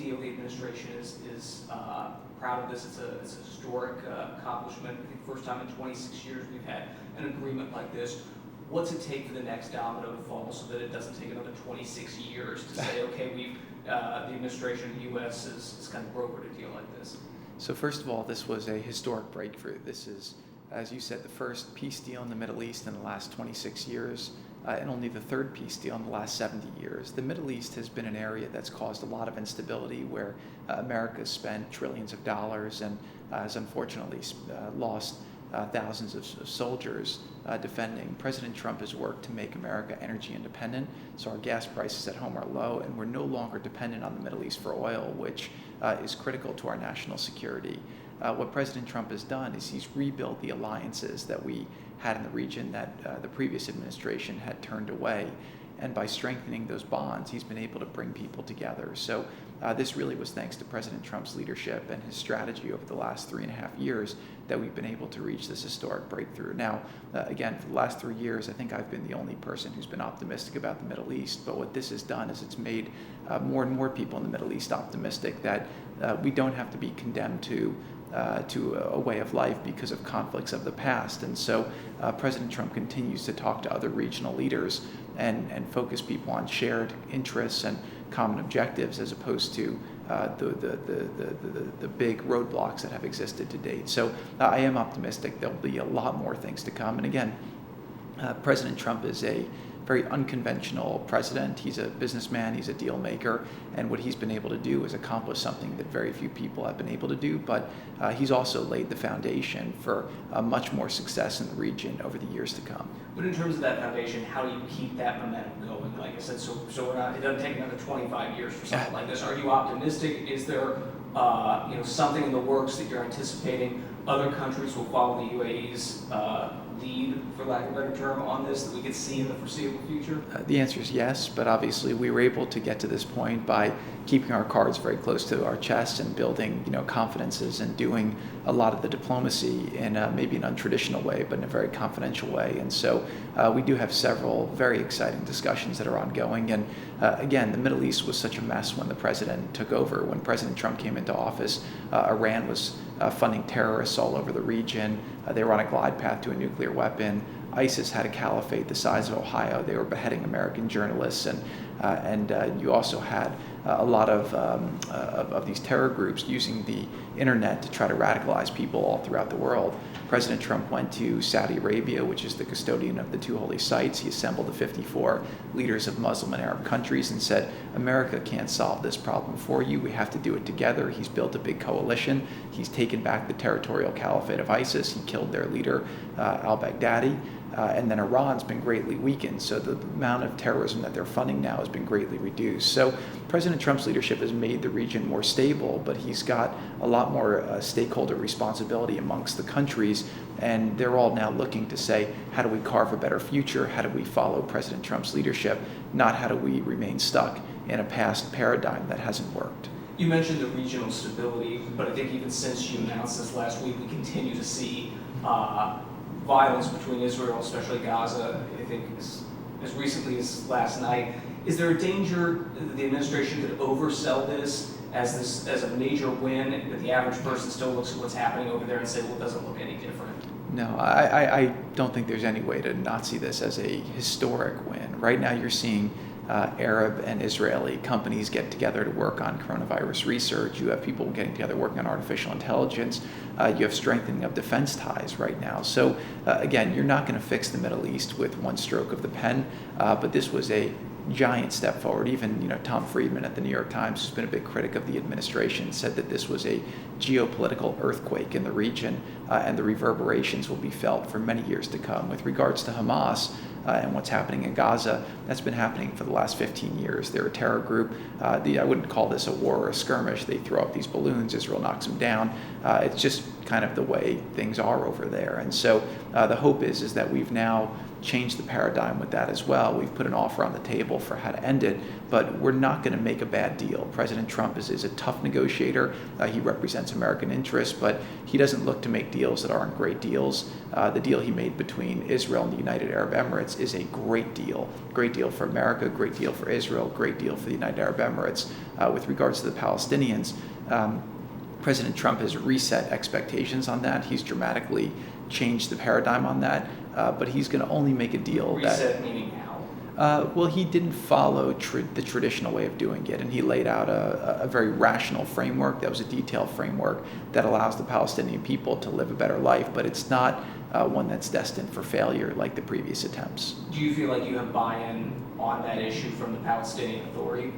feel the administration is proud of this. It's a historic accomplishment. I think first time in 26 years we've had an agreement like this. What's it take for the next domino to fall so that it doesn't take another 26 years to say, okay, the administration in the U.S. has kind of brokered a deal like this? So first of all, this was a historic breakthrough. This is, as you said, the first peace deal in the Middle East in the last 26 years, and only the third peace deal in the last 70 years. The Middle East has been an area that's caused a lot of instability, where America has spent trillions of dollars and has unfortunately lost thousands of soldiers defending. President Trump has worked to make America energy independent, so our gas prices at home are low, and we're no longer dependent on the Middle East for oil, which is critical to our national security. What President Trump has done is he's rebuilt the alliances that we had in the region that the previous administration had turned away. And by strengthening those bonds, he's been able to bring people together. So this really was thanks to President Trump's leadership and his strategy over the last 3.5 years that we've been able to reach this historic breakthrough. Now, again, for the last 3 years, I think I've been the only person who's been optimistic about the Middle East. But what this has done is it's made more and more people in the Middle East optimistic that we don't have to be condemned to a way of life because of conflicts of the past. And so President Trump continues to talk to other regional leaders and focus people on shared interests and common objectives, as opposed to the big roadblocks that have existed to date. So I am optimistic there'll be a lot more things to come. And again, President Trump is a very unconventional president. He's a businessman, he's a deal maker, and what he's been able to do is accomplish something that very few people have been able to do, but he's also laid the foundation for much more success in the region over the years to come. But in terms of that foundation, how do you keep that momentum going? Like I said, so we're not, it doesn't take another 25 years for something like this. Are you optimistic? Is there something in the works that you're anticipating other countries will follow the UAE's lead, for lack of a better term, on this that we could see in the foreseeable future? The answer is yes, but obviously we were able to get to this point by keeping our cards very close to our chest and building, confidences and doing a lot of the diplomacy in maybe an untraditional way, but in a very confidential way. And so we do have several very exciting discussions that are ongoing. And again, the Middle East was such a mess when the president took over. When President Trump came into office, Iran was funding terrorists all over the region. They were on a glide path to a nuclear weapon. ISIS had a caliphate the size of Ohio. They were beheading American journalists, and you also had a lot of these terror groups using the internet to try to radicalize people all throughout the world. President Trump went to Saudi Arabia, which is the custodian of the two holy sites. He assembled the 54 leaders of Muslim and Arab countries and said, America can't solve this problem for you. We have to do it together. He's built a big coalition. He's taken back the territorial caliphate of ISIS. He killed their leader, al-Baghdadi. And then Iran's been greatly weakened, so the amount of terrorism that they're funding now has been greatly reduced. So President Trump's leadership has made the region more stable, but he's got a lot more stakeholder responsibility amongst the countries, and they're all now looking to say, how do we carve a better future? How do we follow President Trump's leadership? Not how do we remain stuck in a past paradigm that hasn't worked. You mentioned the regional stability, but I think even since you announced this last week, we continue to see violence between Israel, especially Gaza, I think as recently as last night. Is there a danger that the administration could oversell this as a major win, that the average person still looks at what's happening over there and say, well, it doesn't look any different? No, I don't think there's any way to not see this as a historic win. Right now you're seeing Arab and Israeli companies get together to work on coronavirus research. You have people getting together working on artificial intelligence. You have strengthening of defense ties right now. So again, you're not going to fix the Middle East with one stroke of the pen, but this was a giant step forward. Even Tom Friedman at the New York Times, who's been a big critic of the administration, said that this was a geopolitical earthquake in the region, and the reverberations will be felt for many years to come. With regards to Hamas and what's happening in Gaza, that's been happening for the last 15 years. They're a terror group. I wouldn't call this a war or a skirmish. They throw up these balloons, Israel knocks them down. It's just kind of the way things are over there. And so the hope is that we've now changed the paradigm with that as well. We've put an offer on the table for how to end it, but we're not going to make a bad deal. President Trump is a tough negotiator. He represents American interests, but he doesn't look to make deals that aren't great deals. The deal he made between Israel and the United Arab Emirates Emirates is a great deal for America, great deal for Israel, great deal for the United Arab Emirates. With regards to the Palestinians, President Trump has reset expectations on that. He's dramatically changed the paradigm on that, but he's going to only make a deal Reset meaning how? well, he didn't follow the traditional way of doing it, and he laid out a very rational framework that was a detailed framework that allows the Palestinian people to live a better life, but it's not one that's destined for failure like the previous attempts. Do you feel like you have buy-in on that issue from the Palestinian Authority?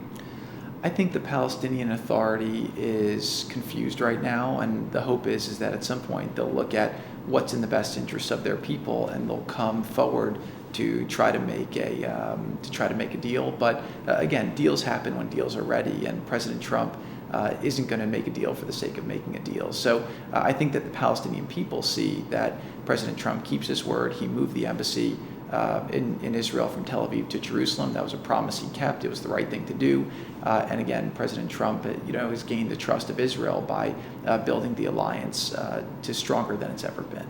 I think the Palestinian Authority is confused right now, and the hope is that at some point they'll look at what's in the best interest of their people, and they'll come forward to try to make a deal. But again, deals happen when deals are ready, and President Trump isn't going to make a deal for the sake of making a deal. So I think that the Palestinian people see that President Trump keeps his word. He moved the embassy in Israel from Tel Aviv to Jerusalem. That was a promise he kept. It was the right thing to do. And again, President Trump, has gained the trust of Israel by building the alliance to stronger than it's ever been.